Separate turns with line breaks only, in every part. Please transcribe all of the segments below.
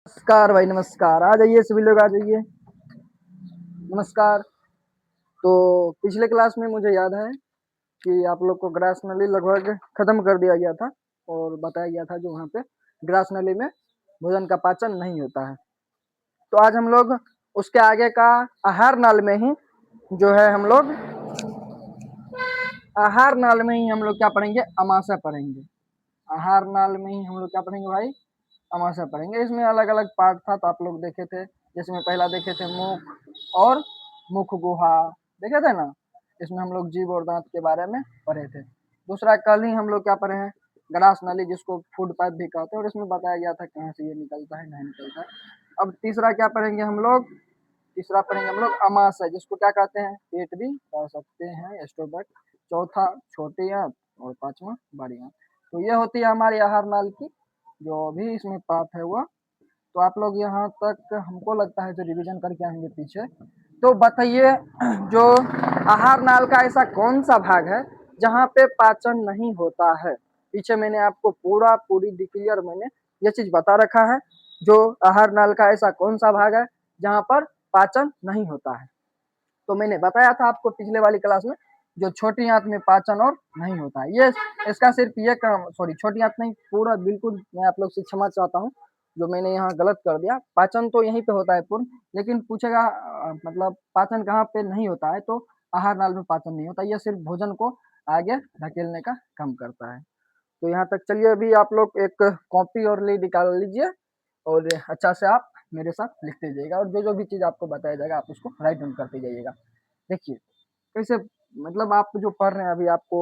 नमस्कार भाई, नमस्कार। आ जाइए, सभी लोग आ जाइए। नमस्कार। तो पिछले क्लास में मुझे याद है कि आप लोग को ग्रास नली लगभग खत्म कर दिया गया था और बताया गया था जो वहाँ पे ग्रास नली में भोजन का पाचन नहीं होता है। तो आज हम लोग उसके आगे का आहार नाल में ही जो है हम लोग आहार नाल में ही हम लोग क्या पढ़ेंगे, अमाशय पढ़ेंगे। आहार नाल में ही हम लोग क्या पढ़ेंगे भाई, अमाशय पढ़ेंगे। इसमें अलग अलग पार्ट था, तो आप लोग देखे थे। जिसमें पहला देखे थे मुख और मुख गुहा, देखे थे ना। इसमें हम लोग जीभ और दांत के बारे में पढ़े थे। दूसरा कल ही हम लोग क्या पढ़े हैं, ग्रास नली, जिसको फूड पाइप भी कहते हैं, और इसमें बताया गया था कहाँ से ये निकलता है, नहीं निकलता है। अब तीसरा क्या पढ़ेंगे हम लोग, तीसरा पढ़ेंगे हम लोग अमाशय, जिसको क्या कहते हैं, पेट भी कह सकते हैं, स्टोमक। चौथा छोटी आंत और पांचवा बड़ी आंत। तो ये होती है हमारी आहार नाल की जो भी इसमें पार्ट है वह। तो आप लोग यहाँ तक हमको लगता है जो रिवीजन करके आएंगे पीछे। तो बताइए, जो आहार नाल का ऐसा कौन सा भाग है जहाँ पे पाचन नहीं होता है। पीछे मैंने आपको पूरी डिक्लियर मैंने ये चीज बता रखा है। जो आहार नाल का ऐसा कौन सा भाग है जहाँ पर पाचन नहीं होता है। तो मैंने बताया था आपको पिछले वाली क्लास में, जो छोटी आंत में पाचन और नहीं होता है। ये इसका सिर्फ ये काम, सॉरी छोटी आंत नहीं, पूरा बिल्कुल मैं आप लोग से क्षमा चाहता हूँ जो मैंने यहाँ गलत कर दिया। पाचन तो यहीं पे होता है पूर्ण, लेकिन पूछेगा मतलब पाचन कहाँ पे नहीं होता है, तो आहार नाल में पाचन नहीं होता। ये सिर्फ भोजन को आगे धकेलने का काम करता है। तो यहाँ तक चलिए, अभी आप लोग एक कॉपी और ले निकाल लीजिए और अच्छा से आप मेरे साथ लिखते जाइएगा, और जो जो भी चीज आपको बताया जाएगा आप उसको राइट डाउन करते जाइएगा। देखिए कैसे, मतलब आप जो पढ़ रहे हैं अभी, आपको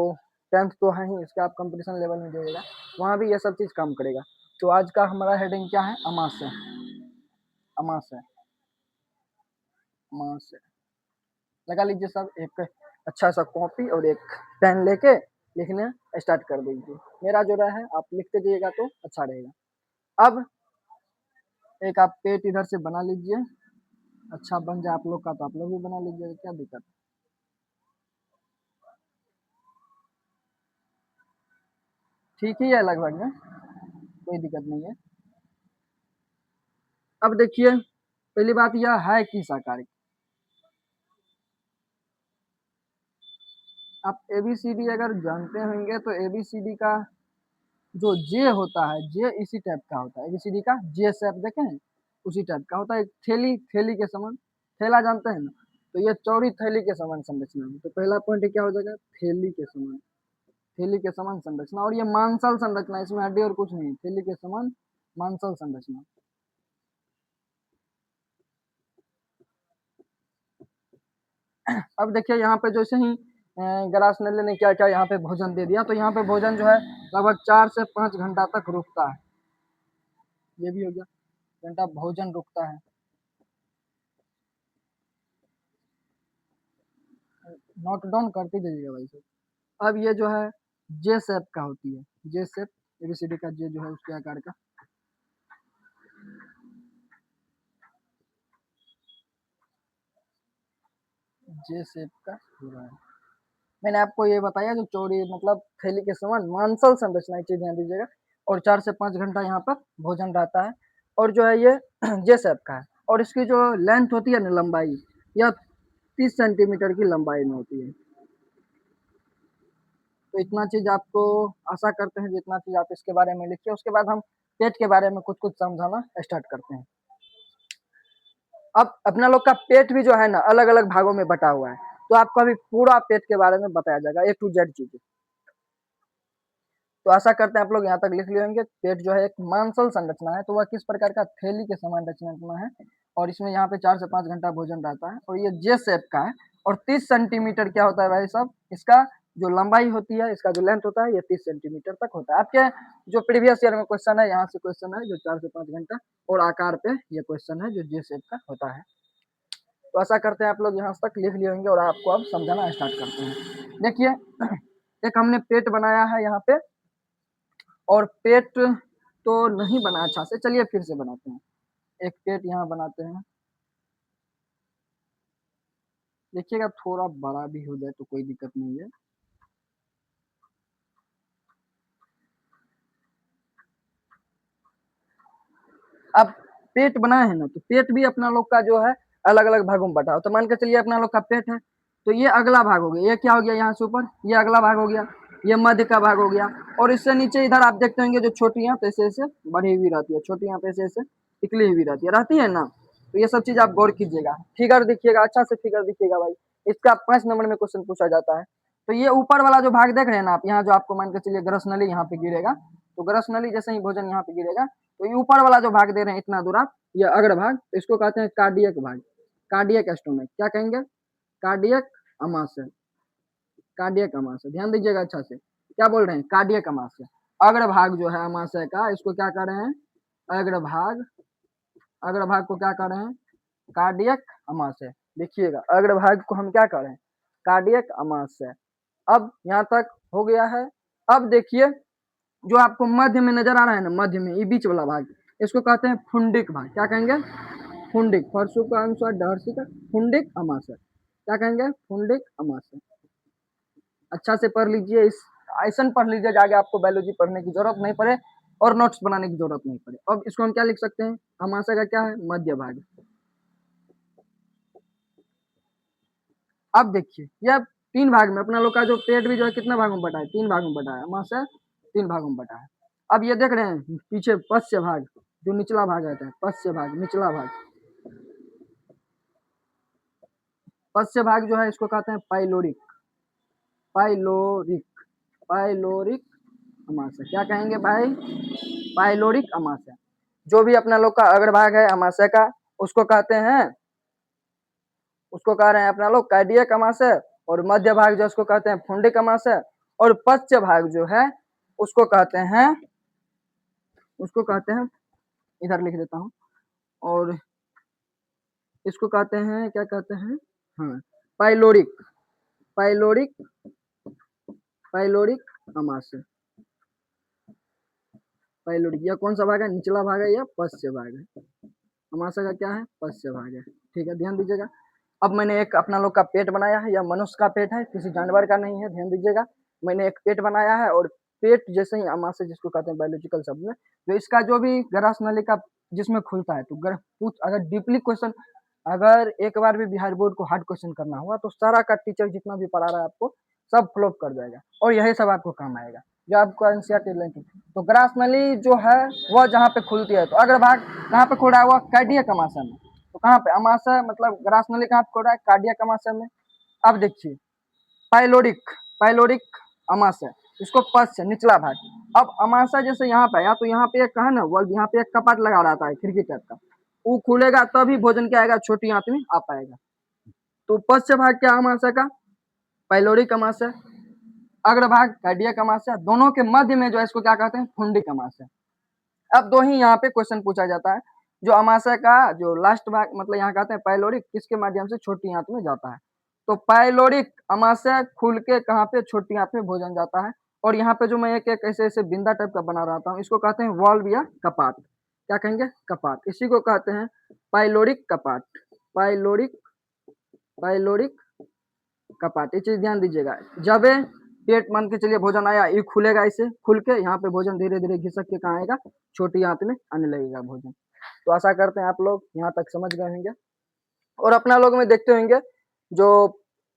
टेंथ तो है ही, इसका आप कंपटीशन लेवल में जाइएगा, वहाँ भी ये सब चीज काम करेगा। तो आज का हमारा हेडिंग क्या है, अमाशय। अमाशय, अमाशय लगा लीजिए सब। एक अच्छा सा कॉपी और एक पेन लेके लिखने स्टार्ट कर दीजिए। मेरा जो रहा है आप लिखते जाइएगा तो अच्छा रहेगा। अब एक आप पेट इधर से बना लीजिए, अच्छा बन जाए आप लोग का तो आप लोग भी बना लीजिएगा, क्या दिक्कत। ठीक ही है लगभग में, कोई दिक्कत नहीं है। अब देखिए, पहली बात यह है कि शाकाहारी, आप एबीसीडी अगर जानते होंगे तो एबीसीडी का जो जे होता है, जे इसी टाइप का होता है। एबीसीडी का जे शेप देखे हैं, उसी टाइप का होता है। थैली, थैली के समान, थैला जानते हैं ना, तो ये चौड़ी थैली के समान संरचना है। तो पहला पॉइंट क्या हो जाएगा, थैली के समान, थैली के समान संरचना। और ये मांसल संरचना, इसमें हड्डी और कुछ नहीं, थैली के समान मांसल संरचना। अब देखिए यहाँ पे जैसे ही ग्रास नली ने क्या क्या यहाँ पे भोजन दे दिया, तो यहाँ पे भोजन जो है लगभग 4 से 5 घंटा तक रुकता है। ये भी हो गया, घंटा भोजन रुकता है। नोट डाउन करते जाइएगा भाई साहब। अब ये जो है जे शेप का होती है, जे शेप, एबीसीडी का जे जो है उसके आकार का। जे शेप का पूरा है। मैंने आपको ये बताया जो चौड़ी मतलब थैली के समान मांसल संरचना, चीज ध्यान दीजिएगा। और 4 से 5 घंटा यहाँ पर भोजन रहता है। और जो है ये जे शेप का है, और इसकी जो लेंथ होती है ना, लंबाई, यह 30 सेंटीमीटर की लंबाई में होती है। तो इतना चीज आपको आशा करते हैं, जितना चीज आप इसके बारे में लिखिए। उसके बाद हम पेट के बारे में कुछ कुछ समझाना स्टार्ट करते हैं। अब अपना लोग का पेट भी जो है ना अलग अलग भागों में बटा हुआ है। तो आपको अभी पूरा पेट के बारे में बताया जाएगा, A to Z चीजें। तो आशा करते हैं आप लोग यहाँ तक लिख लिए होंगे। पेट जो है एक मांसल संरचना है, तो वह किस प्रकार का, थैली के समान रचना है। और इसमें यहाँ पे 4 से 5 घंटा भोजन रहता है, और ये जे शेप का है। और 30 सेंटीमीटर क्या होता है भाई साहब, इसका जो लंबाई होती है, इसका जो लेंथ होता है, ये 30 सेंटीमीटर तक होता है। आपके जो प्रीवियस ईयर में क्वेश्चन है, यहाँ से क्वेश्चन है जो 4 से 5 घंटा और आकार पे ये क्वेश्चन है जो जे शेप का होता है। तो आशा करते हैं आप लोग यहाँ तक लिख लिए होंगे, और आपको अब समझाना स्टार्ट करते हैं। देखिए, एक हमने पेट बनाया है यहाँ पे, और पेट तो नहीं बना अच्छा से, चलिए फिर से बनाते हैं। एक पेट यहाँ बनाते हैं। देखिएगा थोड़ा बड़ा भी हो जाए तो कोई दिक्कत नहीं है। अब पेट बनाए हैं ना, तो पेट भी अपना लोग का जो है अलग अलग भागों में बटा हो। तो मान के चलिए अपना लोग का पेट है, तो ये अगला भाग हो गया, ये क्या हो गया यहाँ से ऊपर, ये अगला भाग हो गया, ये मध्य का भाग हो गया। और इससे नीचे इधर आप देखते होंगे जो छोटी आंत ऐसे ऐसे बढ़ी हुई रहती है, छोटी आंत ऐसे ऐसे निकली हुई रहती है ना। तो ये सब चीज आप गौर कीजिएगा, फिगर दिखिएगा, अच्छा से फिगर दिखिएगा भाई। इसका 5 नंबर में क्वेश्चन पूछा जाता है। तो ये ऊपर वाला जो भाग देख रहे हैं ना आप, यहाँ जो आपको मान के चलिए ग्रस नली यहाँ पे गिरेगा, तो ग्रस नली जैसे ही भोजन यहाँ पे गिरेगा, तो ये ऊपर वाला जो भाग दे रहे हैं इतना दूर आप, ये अग्र भाग, तो इसको कहते हैं कार्डियक भाग, कार्डियक स्टोमक, क्या कहेंगे, कार्डियक अमाशय, कार्डियक अमाशय। ध्यान दीजिएगा अच्छा से, क्या बोल रहे हैं, कार्डियक अमाशय। अग्र भाग जो है अमाशय का, इसको क्या कर रहे हैं, अग्र भाग, अग्र भाग को क्या कर रहे हैं, कार्डियक अमाशय। देखिएगा अग्र भाग को हम क्या कर रहे हैं, कार्डियक अमाशय। अब यहाँ तक हो गया है। अब देखिए जो आपको मध्य में नजर आ रहा है ना, मध्य में ये बीच वाला भाग, इसको कहते हैं फुंडिक भाग, क्या कहेंगे, फुंडिक, फरसु का अनुसार डहरसी का, फुंडिक अमाशय, क्या कहेंगे, फुंडिक अमाशय। अच्छा से पढ़ लीजिए, इस ऐसा पढ़ लीजिए आगे आपको बायोलॉजी पढ़ने की जरूरत नहीं पड़े और नोट्स बनाने की जरूरत नहीं पड़े। अब इसको हम क्या लिख सकते हैं, अमाशय का क्या है, मध्य भाग। अब देखिए यह 3 भाग में अपना लोग का जो पेट भी जो है कितना भागों में बटा है, 3 भागों में बटा है, अमाशय 3 भागों में बटा है। अब ये देख रहे हैं पीछे पश्च भाग, जो निचला भाग रहता है, पश्च भाग, निचला भाग, पश्च भाग जो है इसको कहते हैं पाइलोरिक, पाइलोरिक, पाइलोरिक अमाशय, क्या कहेंगे भाई, पाइलोरिक अमाशय। जो भी अपना लोग का अग्रभाग है अमाशय का, उसको कहते हैं, उसको कह रहे हैं अपना लोग कार्डियक अमाशय, और मध्य भाग जो उसको कहते हैं फुंडिक अमाशय, और पश्च भाग जो है उसको कहते हैं, उसको कहते हैं, इधर लिख देता हूँ, और इसको कहते हैं, क्या कहते हैं, हाँ, पाइलोरिक, पाइलोरिक, पाइलोरिक अमाशय, पाइलोरिक। यह कौन सा भाग है, निचला भाग है, या पश्च भाग है, अमाशय का क्या है, पश्च भाग है। ठीक है, ध्यान दीजिएगा। अब मैंने एक अपना लोग का पेट बनाया है, यह मनुष्य का पेट है, किसी जानवर का नहीं है, ध्यान दीजिएगा। मैंने एक पेट बनाया है, और पेट जैसे ही अमाशय जिसको कहते हैं बायोलॉजिकल शब्द में, तो इसका जो भी ग्रास नलिका जिसमें खुलता है, तो अगर डीपली क्वेश्चन, अगर एक बार भी बिहार बोर्ड को हार्ड क्वेश्चन करना हुआ, तो सारा का टीचर जितना भी पढ़ा रहा है आपको सब फ्लॉप कर जाएगा, और यही सब आपको काम आएगा जो आपको एनसीईआरटी लिंक। तो ग्रास नली जो है वह जहाँ पे खुलती है, तो अग्र भाग कहाँ पे खुल रहा है, वह कार्डियक अमाशय में। तो कहाँ पे, अमाशय मतलब ग्रास नली कहाँ पे खुल रहा है, कार्डियक अमाशय में। अब देखिए पाइलोरिक, पाइलोरिक अमाशय, इसको पश्च निचला भाग। अब अमाशय जैसे यहाँ पे, या तो यहाँ पे एक कहा ना, वो यहाँ पे एक कपाट लगा रहता है खिड़की टाइप का, वो खुलेगा तभी भोजन क्या आएगा, छोटी आंत में आ पाएगा। तो पश्च भाग क्या अमाशय का, पाइलोरिक अमाशय, अग्रभाग कार्डियक अमाशय, दोनों के मध्य में जो है इसको क्या कहते हैं, फुंडिक अमाशय। अब दो ही यहाँ पे क्वेश्चन पूछा जाता है, जो अमाशय का जो लास्ट भाग मतलब यहाँ कहते हैं पाइलोरिक, किसके माध्यम से, छोटी आंत में जाता है। तो पाइलोरिक अमाशय खुल के कहाँ पे, छोटी आंत में भोजन जाता है। और यहाँ पे जो मैं एक एक ऐसे ऐसे बिंदा टाइप का बना रहता हूँ, इसको कहते हैं वॉल्व या कपाट, क्या कहेंगे, कपाट। इसी को कहते हैं पाइलोरिक कपाट, पाइलोरिक, पाइलोरिक कपाट। ये चीज ध्यान दीजिएगा, जब पेट मान के चलिए भोजन आया, ये खुलेगा, इसे खुल के यहाँ पे भोजन धीरे धीरे घिसक के कहाँ आएगा, छोटी आंत में आने लगेगा भोजन। तो आशा करते हैं आप लोग यहाँ तक समझ गए होंगे। और अपना लोग में देखते होंगे जो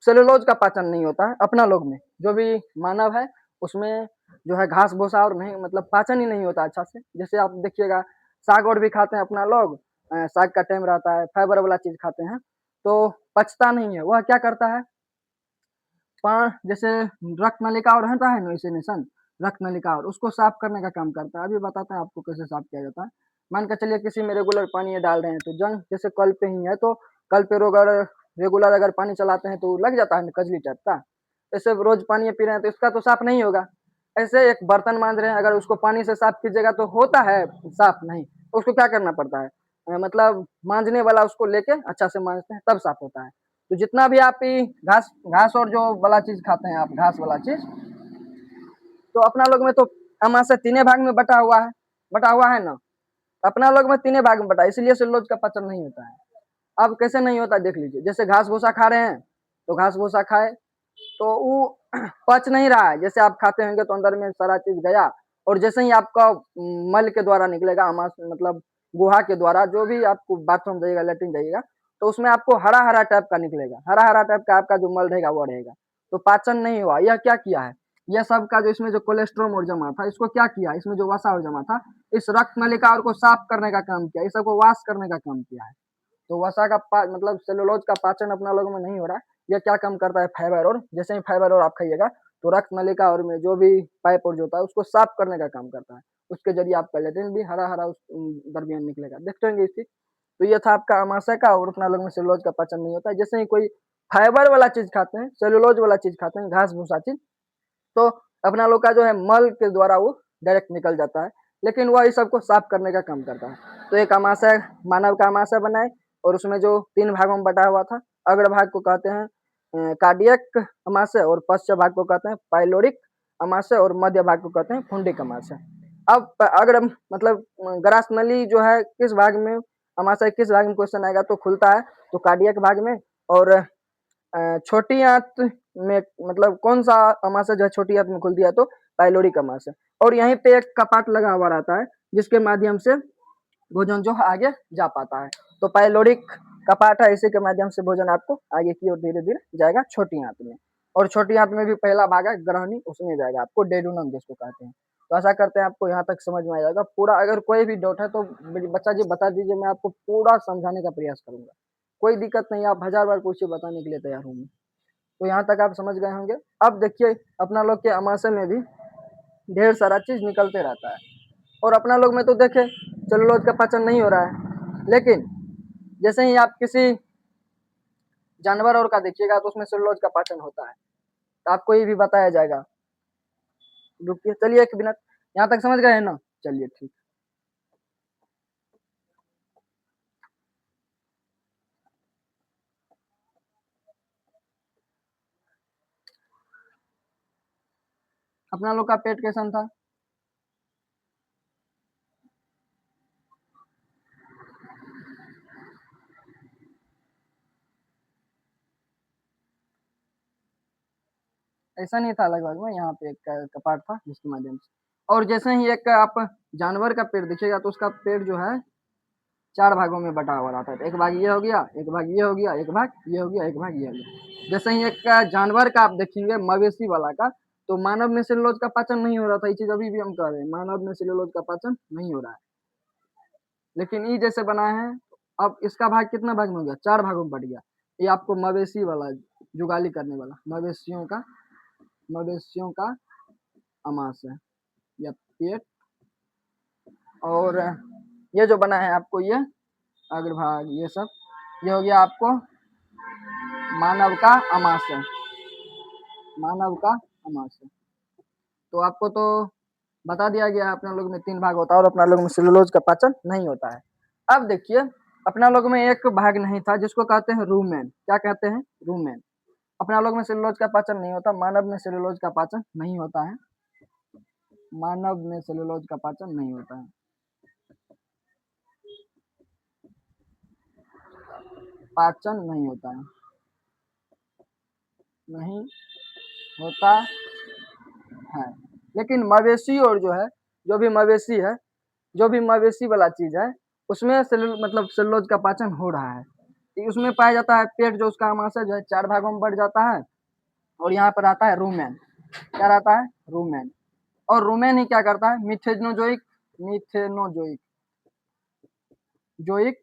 सेलुलोज का पाचन नहीं होता है, अपना लोग में जो भी मानव है उसमें जो है घास भूसा और नहीं मतलब पाचन ही नहीं होता अच्छा से। जैसे आप देखिएगा साग और भी खाते हैं अपना लोग, साग का टाइम रहता है, फाइबर वाला चीज खाते हैं, तो पचता नहीं है। वह क्या करता है, जैसे रक्त नलिका और रहता है नोइसेनेशन, रक्त नलिका और उसको साफ करने का काम करता है। अभी बताते हैं आपको कैसे साफ किया जाता है। मान के चलिए किसी में रेगुलर पानी ये डाल रहे हैं, तो जंग जैसे कल पे ही है, तो कल पे अगर रेगुलर अगर पानी चलाते हैं तो लग जाता है कजली टाइप का। ऐसे रोज पानी पी रहे हैं तो इसका तो साफ नहीं होगा। ऐसे एक बर्तन मांज रहे हैं, अगर उसको पानी से साफ कीजिएगा तो होता है साफ, नहीं उसको क्या करना पड़ता है, मतलब मांजने वाला उसको लेके अच्छा से मांजते हैं तब साफ होता है। तो जितना भी आप घास घास और जो वाला चीज खाते हैं आप, घास वाला चीज, तो अपना लोग में तो अमाशय 3 भाग में बटा हुआ है, बटा हुआ है ना, अपना लोग में 3 भाग में बटा, इसलिए सेलुलोज का पचन नहीं होता है। अब कैसे नहीं होता देख लीजिए, जैसे घास भूसा खा रहे हैं, तो घास भूसा खाए तो वो पच नहीं रहा है, जैसे आप खाते होंगे तो अंदर में सारा चीज गया, और जैसे ही आपका मल के द्वारा निकलेगा, अमाशय मतलब गुहा के द्वारा जो भी आपको बाथरूम जाइएगा, लेटरिन जाइएगा, तो उसमें आपको हरा हरा टाइप का निकलेगा, हरा हरा टाइप का आपका जो मल रहेगा वो रहेगा, तो पाचन नहीं हुआ। यह क्या किया है, यह सब का जो इसमें जो कोलेस्ट्रॉल और जमा था, इसको क्या किया, इसमें जो वसा और जमा था, इस रक्त नलिका और को साफ करने का काम किया, इस सबको वाश करने का काम किया है। तो वसा का मतलब सेलुलोज का पाचन अपना लोगों में नहीं हो रहा है। यह क्या काम करता है, फाइबर, और जैसे ही फाइबर और आप खाइएगा तो रक्त नलिका और में जो भी पाइप और जो होता है उसको साफ करने का काम करता है, उसके जरिए आपका लेट्रिन भी हरा हरा उस दरमियान निकलेगा। देखते होंगे इस चीज। तो ये था आपका अमाशय का, और अपना लोग में सेलुलोज का पाचन नहीं होता है। जैसे ही कोई फाइबर वाला चीज खाते हैं, सेलुलोज वाला चीज खाते हैं, घास भूसा चीज, तो अपना लोग का जो है मल के द्वारा वो डायरेक्ट निकल जाता है, लेकिन वह इस सबको साफ करने का काम करता है। तो एक अमाशय मानव का अमाशय बनाए, और उसमें जो 3 भागों में बटा हुआ था, अग्र भाग को कहते हैं कार्डियक अमाशय, और पश्च भाग को कहते हैं पाइलोरिक अमाशय, और मध्य भाग को कहते हैं फुंडिक अमाशय। अब अगर मतलब ग्रास नली जो है किस भाग में, अमाशय किस भाग में क्वेश्चन आएगा तो खुलता है, तो कार्डियक भाग में। और छोटी आंत में मतलब कौन सा अमाशय जो है छोटी आंत में खुलती है, तो पाइलोरिक अमाशय। और यहीं पे एक कपाट लगा हुआ रहता है जिसके माध्यम से भोजन जो है आगे जा पाता है, तो पाइलोरिक कपाट है, इसी के माध्यम से भोजन आपको आगे की ओर धीरे धीरे जाएगा छोटी आंत में। और छोटी आंत में भी पहला भाग है ग्रहणी, उसमें जाएगा आपको डेडुनम जिसको कहते हैं। तो ऐसा करते हैं, आपको यहाँ तक समझ में आ जाएगा पूरा। अगर कोई भी डाउट है तो बच्चा जी बता दीजिए, मैं आपको पूरा समझाने का प्रयास करूंगा। कोई दिक्कत नहीं, आप 1000 बार पूछिए, बताने के लिए तैयार हूँ मैं। तो यहाँ तक आप समझ गए होंगे। अब देखिए, अपना लोग के अमाशय में भी ढेर सारा चीज निकलते रहता है, और अपना लोग में तो देखे सेलुलोज का पाचन नहीं हो रहा है, लेकिन जैसे ही आप किसी जानवर और का देखिएगा तो उसमें सेलुलोज का पाचन होता है, तो आपको ये भी बताया जाएगा। रुकिए, चलिए 1 मिनट, यहाँ तक समझ गए हैं ना, चलिए ठीक। अपना लोग का पेट कैसन था, ऐसा नहीं था लगभग में, यहाँ पे एक कपाट था जिसके माध्यम से। और जैसे ही एक आप जानवर का पेट देखिएगा तो उसका पेट जो है 4 भागों में बटा हुआ रहता है। एक भाग ये हो गया, एक भाग ये हो गया, एक भाग ये हो गया, एक भाग ये हो गया। जैसे ही एक जानवर का आप देखेंगे मवेशी वाला का, तो मानव में सेलुलोज का पाचन नहीं हो रहा था। ये चीज अभी भी हम कह रहे हैं, मानव में सेलुलोज का पाचन नहीं हो रहा है, लेकिन ये जैसे बनाए हैं, अब इसका भाग कितना भाग में हो गया, 4 भागों में बट गया। ये आपको मवेशी वाला जुगाली करने वाला मवेशियों का अमास है या पेट। और ये जो बना है आपको, ये अग्रभाग, ये सब, ये हो गया आपको मानव का अमाशय, मानव का अमाशय। तो आपको तो बता दिया गया, अपना लोग में 3 भाग होता है, और अपना लोग में सेलुलोज का पाचन नहीं होता है। अब देखिए, अपना लोग में एक भाग नहीं था जिसको कहते हैं रूमेन। क्या कहते हैं, रूमेन। अपना लोग में सेलुलोज का पाचन नहीं होता, मानव में सेलुलोज का पाचन नहीं होता है, मानव में सेलुलोज का पाचन नहीं होता है, पाचन नहीं होता है, नहीं होता है। लेकिन मवेशी और जो है, जो भी मवेशी है, जो भी मवेशी वाला चीज है, उसमें मतलब सेलुलोज का पाचन हो रहा है। उसमें पाया जाता है पेट, जो उसका अमाशय जो है 4 भागों में बढ़ जाता है, और यहाँ पर आता है रूमेन। क्या रहता है, रूमेन। और रूमेन ही क्या करता है, मिथेनोजोइक, मिथेनोजोइक जोइक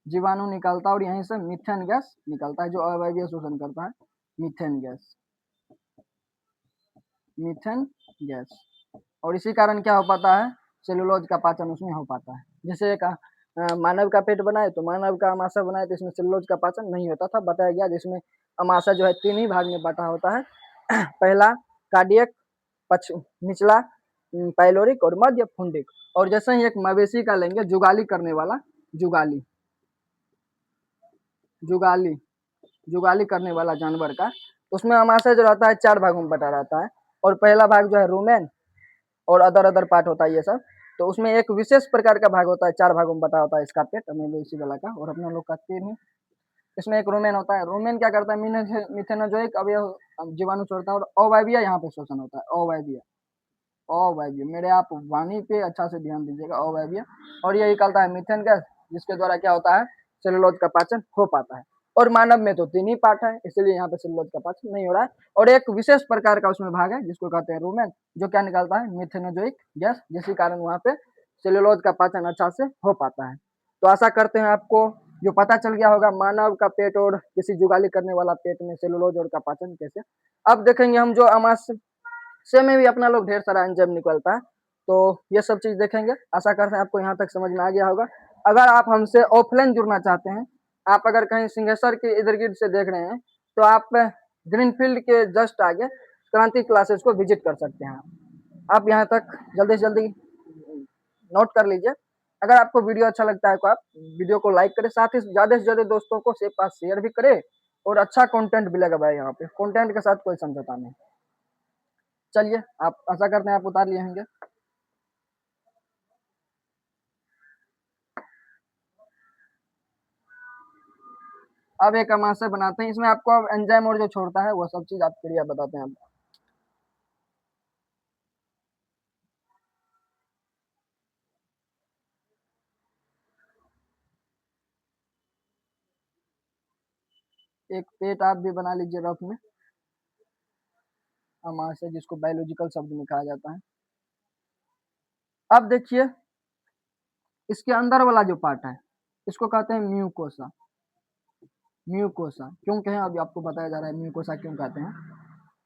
जीवाणु निकालता है, और यहीं से मीथेन गैस निकलता है, जो अवायवीय शोषण करता है, मीथेन गैस, मीथेन गैस। और इसी कारण क्या हो पाता है, सेलुलोज का पाचन उसमें हो पाता है। जैसे एक मानव का पेट बनाए, तो मानव का अमाशय बनाए, तो इसमें सेलुलोज का पाचन नहीं होता था, बताया गया। जिसमें अमाशय जो है 3 ही भाग में बटा होता है, पहला कार्डियक, निचला पाइलोरिक, और मध्य फुंडिक। और जैसे ही एक मवेशी का लेंगे, जुगाली करने वाला, जुगाली जुगाली जुगाली करने वाला जानवर का, उसमें अमाशय जो रहता है 4 भागों में बटा रहता है। और पहला भाग जो है रूमेन, और अदर अदर पार्ट होता है ये सब। तो उसमें एक विशेष प्रकार का भाग होता है, 4 भागों में बटा होता है इसका पेट, मवेशी वाला का। और अपना लोग का 3 ही। इसमें एक रूमेन होता है, रूमेन क्या करता है, मिथेनोजोइक अवयव जीवाणु छोड़ता है, और अवायवीय यहाँ पे शोषण होता है, अवायवीय। अवायवीय, मेरे आप वाणी पे अच्छा से ध्यान दीजिएगा, अवायवीय। और ये निकलता है मीथेन गैस, जिसके द्वारा क्या होता है, सेलुलोज का पाचन हो पाता है। और मानव में तो 3 ही पार्ट है, इसलिए यहाँ पे सेलुलोज का पाचन नहीं हो रहा है। और एक विशेष प्रकार का उसमें भाग है जिसको कहते हैं रूमेन, जो क्या निकालता है, मिथेनोजोइक गैस, जिसके कारण वहाँ पे सेलुलोज का पाचन अच्छा से हो पाता है। तो आशा करते हैं आपको जो पता चल गया होगा मानव का पेट और किसी जुगाली करने वाला पेट में सेलुलोज और का पाचन कैसे। अब देखेंगे हम जो अमाशय में भी अपना लोग ढेर सारा एंजाइम निकलता है, तो ये सब चीज देखेंगे। आशा करते हैं आपको यहाँ तक समझ में आ गया होगा। अगर आप हमसे ऑफलाइन जुड़ना चाहते हैं, आप अगर कहीं सिंहेश्वर के इर्द गिर्द से देख रहे हैं, तो आप ग्रीनफील्ड के जस्ट आगे क्रांति क्लासेस को विजिट कर सकते हैं। आप यहाँ तक जल्दी से जल्दी नोट कर लीजिए। अगर आपको वीडियो अच्छा लगता है तो आप वीडियो को लाइक करें, साथ ही ज्यादा से ज्यादा दोस्तों को से पास शेयर भी करें, और अच्छा कंटेंट भी लगा भाई, यहाँ पे कंटेंट के साथ कोई समझौता नहीं। चलिए, आप आशा करते हैं आप उतार लिए होंगे। अब एक अमाशय बनाते हैं, इसमें आपको अब एंजाइम और जो छोड़ता है वो सब चीज आप क्रिया बताते हैं। एक पेट आप भी बना लीजिए रफ में, अमाशय जिसको बायोलॉजिकल शब्द में कहा जाता है। अब देखिए, इसके अंदर वाला जो पार्ट है, इसको कहते हैं म्यूकोसा। म्यूकोसा क्यों कहें, अभी आपको बताया जा रहा है म्यूकोसा क्यों कहते हैं।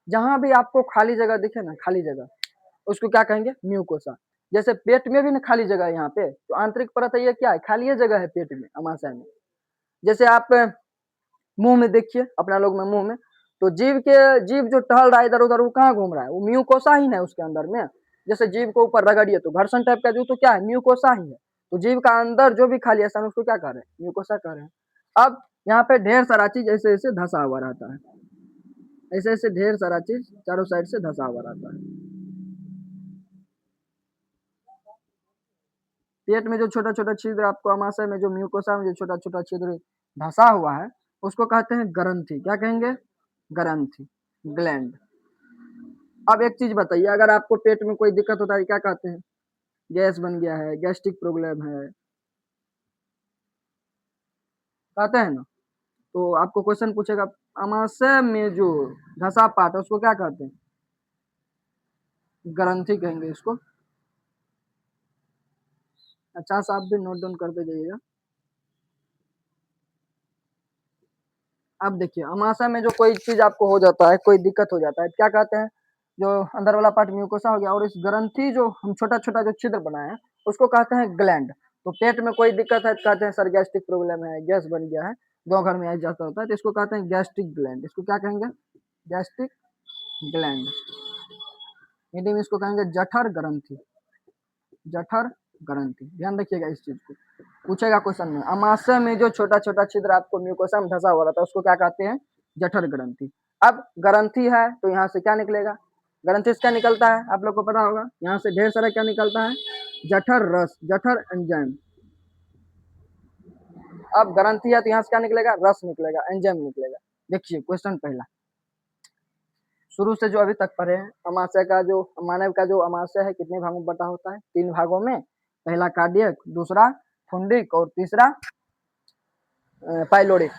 जहां भी आपको खाली जगह दिखे ना, खाली जगह, उसको क्या कहेंगे, म्यूकोसा। जैसे पेट में भी ना खाली जगह है यहाँ पे, तो आंतरिक परत है, ये क्या है, खाली जगह है पेट में, अमाशय में। जैसे आप मुंह में देखिए, अपना लोग में मुंह में, तो जीव जो टहल रहा है इधर उधर, वो कहाँ घूम रहा है, वो म्यूकोसा ही ना है उसके अंदर में। जैसे जीव को ऊपर रगड़िए तो घर्षण टाइप का जो, तो क्या है, म्यूकोसा ही है। तो जीव का अंदर जो भी खाली स्थान, उसको क्या कर रहे हैं, म्यूकोसा कर रहे हैं। अब यहाँ पे ढेर सारा चीज ऐसे ऐसे धसा हुआ रहता है, ऐसे ऐसे ढेर सारा चीज चारों साइड से धसा हुआ रहता है। पेट में जो छोटा छोटा छिद्र आपको अमाशय में, जो म्यूकोसा में जो छोटा छोटा छिद्र धसा हुआ है, उसको कहते हैं ग्रंथि। क्या कहेंगे, ग्रंथि, ग्लैंड। अब एक चीज बताइए, अगर आपको पेट में कोई दिक्कत होता है, क्या कहते हैं, गैस बन गया है, गैस्ट्रिक प्रॉब्लम है, कहते हैं ना। तो आपको क्वेश्चन पूछेगा, अमाशय में जो धसा पार्ट है उसको क्या कहते हैं, ग्रंथि कहेंगे इसको। अच्छा सा आप भी नोट डाउन करते जाइएगा। अब देखिए, अमाशय में जो कोई चीज आपको हो जाता है, कोई दिक्कत हो जाता है, क्या कहते हैं, जो अंदर वाला पार्ट म्यूकोसा हो गया, और इस ग्रंथि जो हम छोटा छोटा जो छिद्र बनाए हैं, उसको कहते हैं ग्लैंड। तो पेट में कोई दिक्कत है तो कहते हैं सर गैस्ट्रिक प्रॉब्लम है, गैस बन गया है, गाँव घर में ऐसा होता है, तो इसको कहते हैं गैस्ट्रिक ग्लैंड। इसको क्या कहेंगे, गैस्ट्रिक ग्लैंड। हिंदी में इसको कहेंगे जठर ग्रंथि, जठर ग्रंथि। ध्यान रखिएगा इस चीज को, पूछेगा क्वेश्चन में, अमाशय में जो छोटा छोटा छिद्र आपको म्यूकोसा में धसा हुआ रहता है, उसको क्या कहते हैं, जठर ग्रंथि। अब ग्रंथि है तो यहाँ से क्या निकलेगा, ग्रंथि से क्या निकलता है, आप लोग को पता होगा, यहाँ से ढेर सारा क्या निकलता है, जठर रस, जठर एंजाइम। अब ग्रंथि है तो यहाँ से क्या निकलेगा, रस निकलेगा, एंजाइम निकलेगा। देखिए क्वेश्चन पहला, शुरू से जो अभी तक पढ़े हैं, अमाशय का जो, मानव का जो अमाशय है कितने भागों में बटा होता है, 3 भागों में। पहला कार्डियक, दूसरा फुंडिक, और तीसरा पाइलोरिक।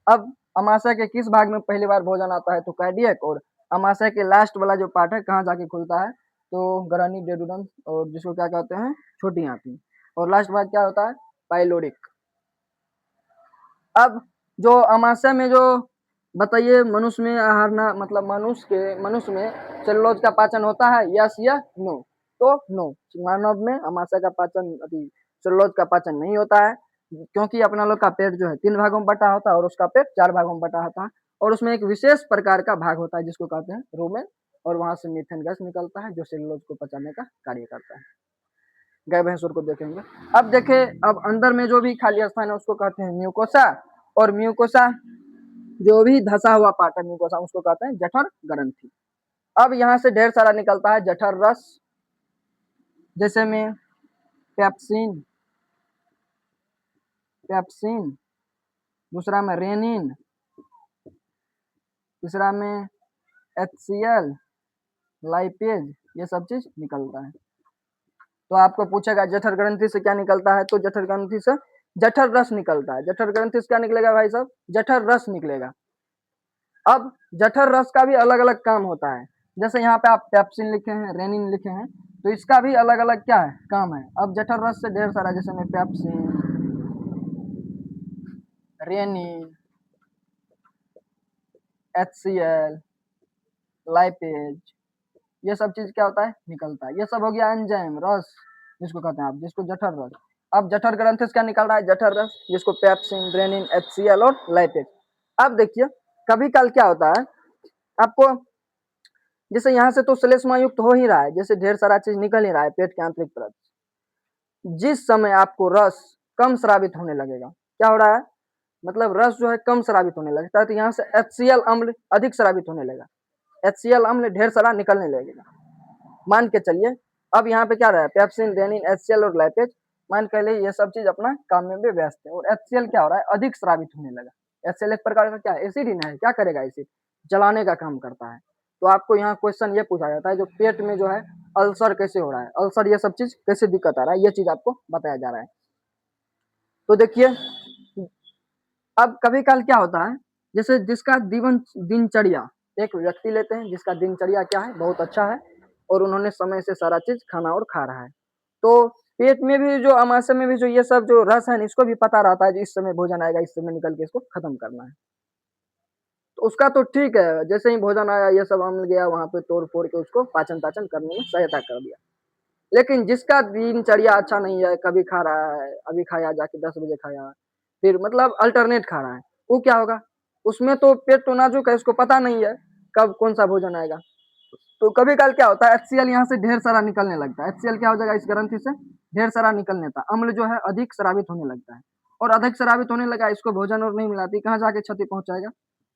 अब अमाशय के किस भाग में पहली बार भोजन आता है, तो कार्डियक। और अमाशय के लास्ट वाला जो पार्ट है कहाँ जाके खुलता है, तो ग्रहणी डेडुडम, और जिसको क्या कहते हैं, छोटी आंती। और लास्ट बार क्या होता है, पाइलोरिक। अब जो अमाशय में जो, बताइए, मनुष्य में आहार ना, मतलब मनुष्य में सेलुलोज का पाचन होता है, यस या नो। तो नो, मानव में अमाशय का पाचन, अभी सेलुलोज का पाचन नहीं होता है, क्योंकि अपना लोग का पेट जो है 3 भागों में बटा होता है, और उसका पेट 4 भागों में बटा होता है। और उसमें एक विशेष प्रकार का भाग होता है जिसको कहते हैं रूमेन, और वहां से मीथेन गैस निकलता है जो सेलुलोज को पचाने का कार्य करता है। गाय भैंसुर को देखेंगे। अब देखे, अब अंदर में जो भी खाली स्थान है उसको कहते हैं म्यूकोसा। और म्यूकोसा जो भी धसा हुआ पार्ट है म्यूकोसा, उसको कहते हैं जठर ग्रंथि। अब यहाँ से ढेर सारा निकलता है जठर रस, जैसे में पेप्सिन, पेप्सिन, दूसरा में रेनिन, तीसरा में HCl, लाइपेज, ये सब चीज निकलता है। तो आपको पूछेगा जठर ग्रंथि से क्या निकलता है, तो जठर ग्रंथि से जठर रस निकलता है। जठर ग्रंथि से क्या निकलेगा भाई साहब, जठर रस निकलेगा। अब जठर रस का भी अलग अलग काम होता है, जैसे यहाँ पे आप पेप्सिन लिखे हैं, रेनिन लिखे हैं, तो इसका भी अलग अलग क्या है काम है। अब जठर रस से ढेर सारा, जैसे में पेप्सिन, रेनिन, HCl, लाइपेज, ये सब चीज क्या होता है निकलता है। ये सब हो गया एंजाइम रस, जिसको कहते हैं आप, जिसको जठर रस। अब जठर ग्रंथि से क्या निकल रहा है, जठर रस, जिसको पेप्सिन, रेनिन, HCl और लाइपेज। अब देखिए कभी कल क्या होता है आपको, जैसे यहाँ से तो श्लेष्मा युक्त हो ही रहा है, जैसे ढेर सारा चीज निकल ही रहा है पेट के आंतरिक परत। जिस समय आपको रस कम स्रावित होने लगेगा, क्या हो रहा है, मतलब रस जो है कम स्रावित होने लगता है, तो यहाँ से HCl अम्ल अधिक स्रावित होने लगा, HCl अम्ल ढेर सारा निकलने लगेगा। मान के चलिए अब यहाँ पे क्या रहा है, पेप्सिन, रेनिन, HCl और लाइपेज, मान के लिए ये सब चीज अपना काम में भी व्यस्त है, और HCl क्या हो रहा है, अधिक स्रावित होने लगा। HCl एक प्रकार का क्या एसिड ही है, क्या करेगा एसिड, जलाने का काम करता है। तो आपको यहाँ क्वेश्चन ये पूछा जाता है, जो पेट में जो है अल्सर कैसे हो रहा है, अल्सर ये सब चीज कैसे दिक्कत आ रहा है, ये चीज आपको बताया जा रहा है। तो देखिए अब कभी काल क्या होता है, जैसे जिसका जीवन दिनचर्या, एक व्यक्ति लेते हैं जिसका दिनचर्या क्या है बहुत अच्छा है, और उन्होंने समय से सारा चीज खाना और खा रहा है, तो पेट में भी जो अमाशय में भी जो ये सब जो रस है इसको भी पता रहता है, इस समय भोजन आएगा, इस समय निकल के इसको खत्म करना है। तो उसका तो ठीक है, जैसे ही भोजन आया ये सब अम्ल गया वहां पे तोड़ फोड़ के उसको पाचन पाचन करने में सहायता कर दिया। लेकिन जिसका दिनचर्या अच्छा नहीं है, कभी खा रहा है, अभी खाया जाके 10 बजे खाया, फिर मतलब अल्टरनेट खा रहा है, वो क्या होगा, उसमें तो पेट तो नाजुक है, उसको पता नहीं है कब कौन सा भोजन आएगा। तो कभी कल क्या होता है, HCl यहाँ से ढेर सारा निकलने लगता है। HCl क्या हो जाएगा, इस ग्रंथि से ढेर सारा निकलने था, अम्ल जो है अधिक स्रावित होने लगता है, और अधिक स्रावित होने लगा, इसको भोजन और नहीं मिलाती, कहाँ जाके क्षति पहुंचाएगा,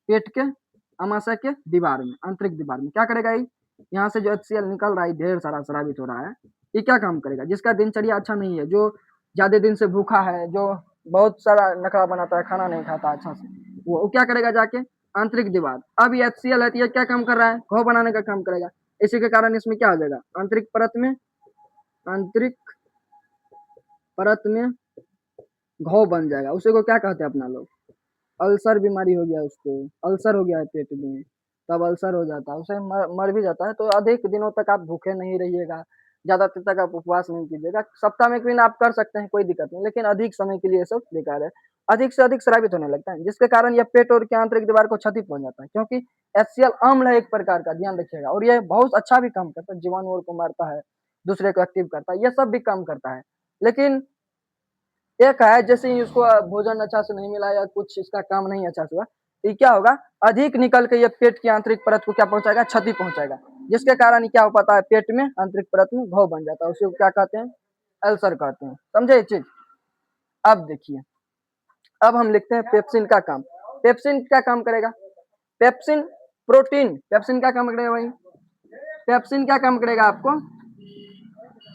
पेट के अमाशय के दीवार में, आंतरिक दीवार में। क्या करेगा ये, यहाँ से जो HCl निकल रहा है ढेर सारा स्रावित हो रहा है, ये क्या काम करेगा, जिसका दिनचर्या अच्छा नहीं है, जो ज्यादा दिन से भूखा है, जो बहुत सारा नखरा बनाता है, खाना नहीं खाता अच्छा से, वो क्या करेगा जाके आंतरिक दीवार। अब ये HCl है, ये क्या काम कर रहा है, घाव बनाने का काम करेगा। इसी के कारण इसमें क्या हो जाएगा, आंतरिक परत में, आंतरिक परत में घाव बन जाएगा। उसी को क्या कहते हैं अपना लोग, अल्सर बीमारी हो गया, उसको अल्सर हो गया है पेट में, तब अल्सर हो जाता है, उसे मर भी जाता है। तो अधिक दिनों तक आप भूखे नहीं रहिएगा, ज्यादा देर तक आप उपवास नहीं कीजिएगा, सप्ताह में एक दिन आप कर सकते हैं, कोई दिक्कत नहीं, लेकिन अधिक समय के लिए ये सब बेकार है। अधिक से अधिक स्रावित होने लगता है, जिसके कारण यह पेट और के आंतरिक दीवार को क्षति पहुंच जाता है, क्योंकि HCl अम्ल है एक प्रकार का, ध्यान रखिएगा, और ये बहुत अच्छा भी काम करता है, जीवाणुओं को मारता है, दूसरे को एक्टिव करता है, ये सब भी काम करता है। लेकिन एक है, जैसे ही उसको भोजन अच्छा से नहीं मिला या कुछ इसका काम नहीं अच्छा से हुआ, तो क्या होगा, अधिक निकल के ये पेट की आंतरिक परत को क्या पहुंचाएगा, क्षति पहुंचाएगा, जिसके कारण क्या हो पाता है, पेट में आंतरिक परत में घाव बन जाता है, उसे क्या कहते हैं, अल्सर कहते हैं। समझे ये चीज। अब देखिए, अब हम लिखते हैं पेप्सिन का काम। पेप्सिन क्या काम करेगा, पेप्सिन प्रोटीन, पेप्सिन क्या काम करेगा भाई, पेप्सिन क्या काम करेगा आपको,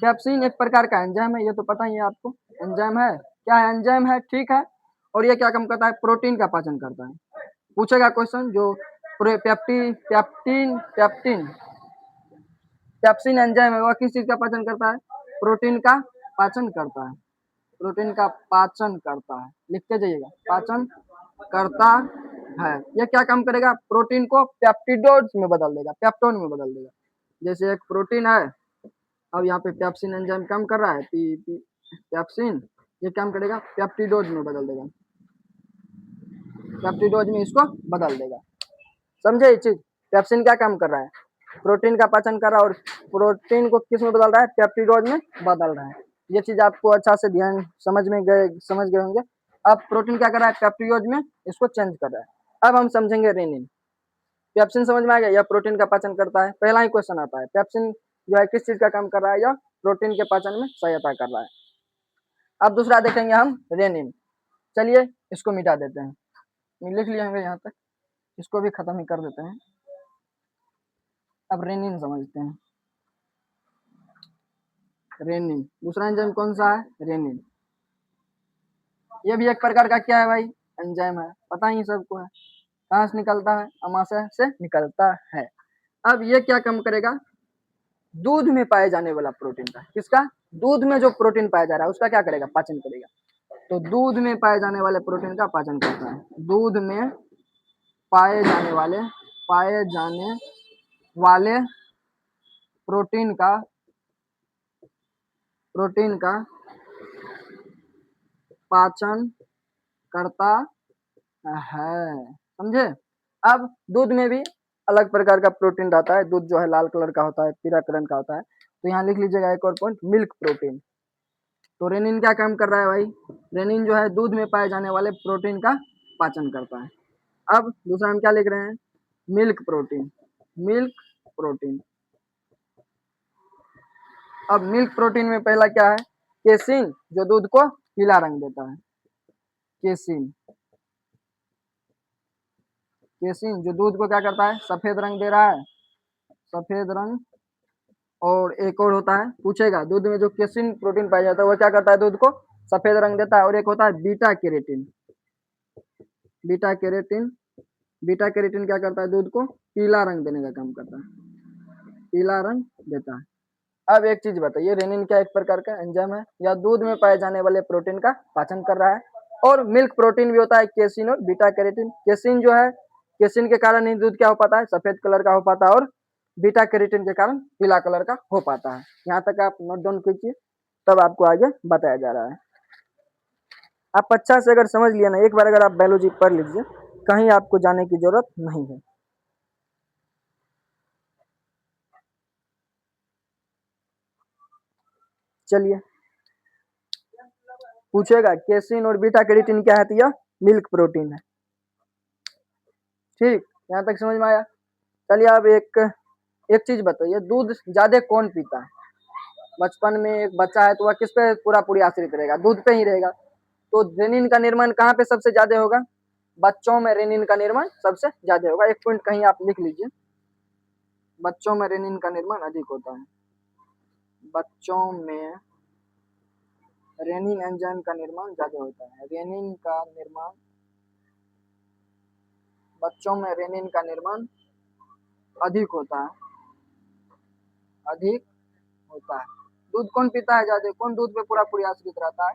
पेप्सिन एक प्रकार का एंजाइम है, ये तो पता ही है आपको, एंजाइम है, क्या है, एंजाइम है, ठीक है। और ये क्या काम करता है, प्रोटीन का पाचन करता है। पूछेगा क्वेश्चन, जो पेप्टिन पेप्टिन पेप्टिन पेप्सिन एंजाइम है, वह किस चीज का पाचन करता है, प्रोटीन का पाचन करता है, प्रोटीन का पाचन करता है, लिखते जाइएगा, पाचन करता है। ये क्या काम करेगा, प्रोटीन को पेप्टिडोज में बदल देगा, पेप्टोन में बदल देगा। जैसे एक प्रोटीन है, अब यहाँ पे पेप्सिन एंजाइम काम कर रहा है, पेप्सिन, ये काम करेगा पेप्टिडोज में बदल देगा, पेप्टिडोज में इसको बदल देगा। समझे ये चीज, पेप्सिन क्या काम कर रहा है, प्रोटीन का पाचन कर रहा है, और प्रोटीन को किस में बदल रहा है, पेप्टिडोज में बदल रहा है। ये चीज आपको अच्छा से ध्यान समझ गए होंगे। अब प्रोटीन क्या कर रहा है, पेप्टिडोज में इसको चेंज कर रहा है। अब हम समझेंगे रेनिन। पेप्सिन समझ में आ गया, यह प्रोटीन का पाचन करता है, पहला ही क्वेश्चन आता है, पेप्सिन जो है किस चीज का काम कर रहा है, या प्रोटीन के पाचन में सहायता कर रहा है। अब दूसरा देखेंगे हम रेनिन। चलिए इसको मिटा देते हैं, लिख लिए होंगे यहाँ तक, इसको भी खत्म ही कर देते हैं। अब रेनिन समझते हैं। रेनिन दूसरा एंजाइम कौन सा है, रेनिन, ये भी एक प्रकार का क्या है भाई, एंजाइम है, पता ही सबको है। कहाँ से निकलता है, अमाशय से निकलता है। अब ये क्या काम करेगा, दूध में पाए जाने वाला प्रोटीन का, किसका? दूध में जो प्रोटीन पाया जा रहा है उसका क्या करेगा? पाचन करेगा। तो दूध में पाए जाने वाले प्रोटीन का पाचन करता है। दूध में पाए जाने वाले प्रोटीन का पाचन करता है, समझे? अब दूध में भी अलग प्रकार का प्रोटीन रहता है। दूध जो है लाल कलर का होता है, पीला कलर का होता है। तो यहाँ लिख लीजिएगा एक और पॉइंट, मिल्क प्रोटीन। तो रेनिन क्या काम कर रहा है भाई? रेनिन जो है दूध में पाए जाने वाले प्रोटीन का पाचन करता है। अब दूसरा हम क्या लिख रहे हैं? Milk protein. Milk protein. अब मिल्क प्रोटीन में पहला क्या है? केसिन, जो दूध को पीला रंग देता है। केसिन, केसिन जो दूध को क्या करता है? सफेद रंग दे रहा है, सफेद रंग। और एक और होता है, पूछेगा दूध में जो केसिन प्रोटीन पाया जाता है वो क्या करता है? दूध को सफेद रंग देता है। और एक होता है beta carotene. Beta carotene, beta carotene क्या करता है? दूध को पीला रंग देने का काम करता है, पीला रंग देता है। अब एक चीज बताइए, रेनिन क्या एक प्रकार का एंजाइम है या दूध में पाए जाने वाले प्रोटीन का पाचन कर रहा है? और मिल्क प्रोटीन भी होता है केसिन और बीटा कैरोटीन। केसिन जो है, केसिन के कारण ही दूध क्या हो पाता है? सफेद कलर का हो पाता है। और बीटा कैरोटीन के कारण पीला कलर का हो पाता है। यहाँ तक आप नोट डाउन कीजिए, तब आपको आगे बताया जा रहा है। आप अच्छा से अगर समझ लिया ना, एक बार अगर आप बायोलॉजी पढ़ लीजिए, कहीं आपको जाने की जरूरत नहीं है। चलिए, पूछेगा केसिन और बीटा कैरोटीन क्या है? तो यह मिल्क प्रोटीन है। ठीक, यहाँ तक समझ में आया? चलिए अब एक चीज बताइए, दूध ज्यादा कौन पीता है? बचपन में एक बच्चा है तो वह किस पे पूरा पूरी आश्रित रहेगा? दूध पे ही रहेगा। तो रेनिन का निर्माण कहाँ पे सबसे ज्यादा होगा? बच्चों में रेनिन का निर्माण सबसे ज्यादा होगा। एक पॉइंट कहीं आप लिख लीजिए, बच्चों में रेनिन का निर्माण अधिक होता है। बच्चों में रेनिन एंजाइम का निर्माण ज्यादा होता है। रेनिन का निर्माण, बच्चों में रेनिन का निर्माण अधिक होता है, अधिक होता है। दूध कौन पीता है ज्यादा? कौन दूध पे पूरा पूरी आश्रित रहता है?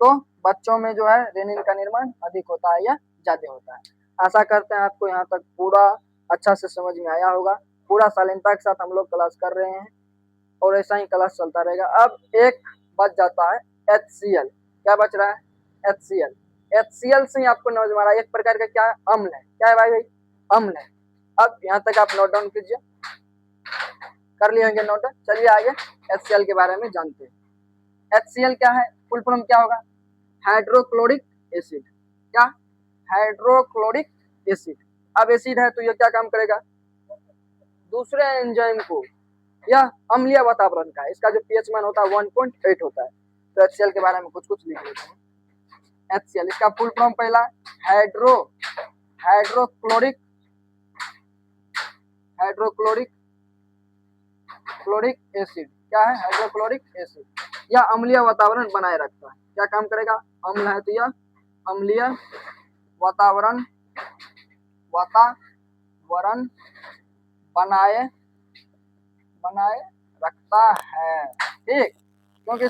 तो बच्चों में जो है रेनिन का निर्माण अधिक होता है या ज्यादा होता है। आशा करते हैं आपको यहाँ तक पूरा अच्छा से समझ में आया होगा। पूरा शालीनता के साथ हम लोग क्लास कर रहे हैं और ऐसा ही क्लास चलता रहेगा। अब एक बच जाता है HCl। क्या बच रहा है? HCl। HCl से ही आपको समझ में आ रहा है एक प्रकार का क्या अम्ल है। क्या है भाई? अम्ल है। अब यहाँ तक आप नोट डाउन कीजिए, कर लिए होंगे नोट। चलिए आगे HCl के बारे में जानते हैं। HCl क्या है? फुल फॉर्म क्या होगा? Hydrochloric acid. क्या? Hydrochloric acid. अब एसिड है तो ये क्या काम करेगा? दूसरे एंजाइम को, यह अम्लीय वातावरण का है। इसका जो पीएच मान होता है 1.8 होता है। तो HCl के बारे में कुछ कुछ लिख लेते हैं। HCl इसका फुल फॉर्म पहला हाइड्रोक्लोरिक हाइड्रोक्लोरिक क्लोरिक एसिड। क्या है? Hydrochloric acid. यह अम्लीय वातावरण बनाए रखता है। क्या काम करेगा? अम्ल है तो यह अम्लीय वातावरण वातावरण बनाए बनाए रखता है। ठीक, क्योंकि